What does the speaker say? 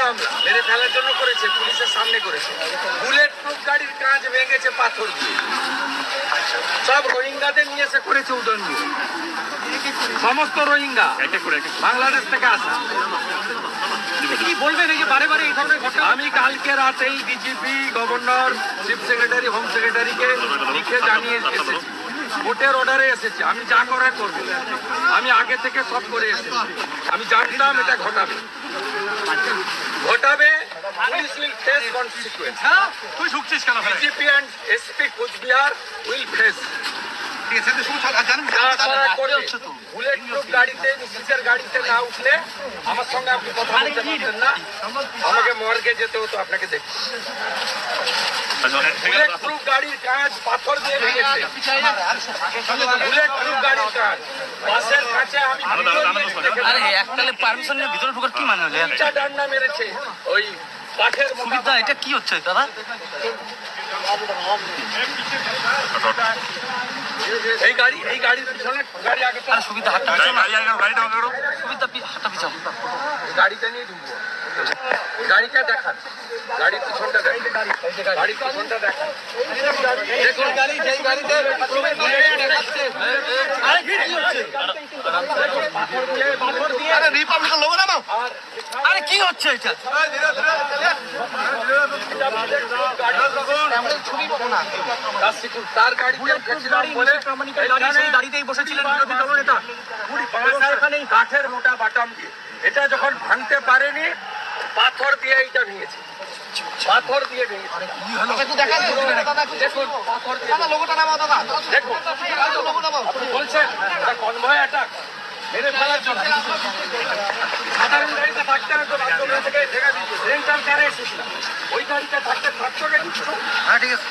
হামলা মেরে ফেলার জন্য করেছে, পুলিশের সামনে করেছে। বুলেট প্রুফ গাড়ির কাঁচ ভেঙেছে পাথর দিয়ে। সব রোহিঙ্গাদের নিয়ে এসে করেছে উদয়ন দিয়ে। সমস্ত রোহিঙ্গা বাংলাদেশ থেকে আসা। কি বলবেন এই যে বারে বারে এই ধরনের ঘটনা? আমি কালকে রাতেই DGP, governor, chief secretary, home সেক্রেটারিকে লিখে জানিয়ে এসেছি, কোর্টের অর্ডারে এসেছে। আমি যা করার করবো, আমি আগে থেকে সব করে এসেছি। আমি জানতাম এটা ঘটাবে। Police will face consequence. তুই ঢুকছিস কেন? DGP and SP Cooch Behar will face. Bulletproof গাড়িতে, পুলিশের গাড়িতে না উঠলে আমার সঙ্গে আপনি কথা বলতে পারতেন না, আমাকে মর্গে যেতে হতো আপনাকে দেখতে। বুলেট প্রুফ গাড়ির কাঁচ পাথর দিয়ে ভেঙেছে। বুলেট প্রুফ গাড়ির কাঁচ বাসের কাছে আমি এককালে পারমিশন নিয়ে ভিতরে ঢোকার কি মানে হলো? ডান্ডা মেরেছে ওই কাঠের। সুবিধা এটা কি হচ্ছে দাদা? এই গাড়ির পিছনে গাড়ি আগে সুবিধা হাতটা পিছাও। গাড়িটা নিয়ে ঢুকবো। গাড়িটা দেখান, গাড়ির পিছনটা দেখান, গাড়ির পিছনটা দেখান। দেখুন যেই গাড়িতে রিপাবলিকের লোগো নামাও। আরে কি হচ্ছে এটা? তার গাড়িতে উঠেছিলাম বলে গাড়িতেই বসেছিলেন বিরোধী দলনেতা। কাঠের মোটা বাটাম দিয়ে। এটা যখন ভাঙতে পারেনি, পাথর দিয়ে এইটা ভেঙেছে। পাথর দিয়ে ভেঙেছে। দেখুন পাথর দিয়ে। দেখুন আপনি বলছেন এটা কনভয় অ্যাটাক মেরে ফেলার জন্য। সাধারণ গাড়িতে থাকতে হতো, বাথরুম থেকে ঢেকে দিচ্ছে। রেন্টাল কারে এসেছিলাম, ওই গাড়িতে থাকতে থাকতো না কিছু। হ্যাঁ ঠিক আছে।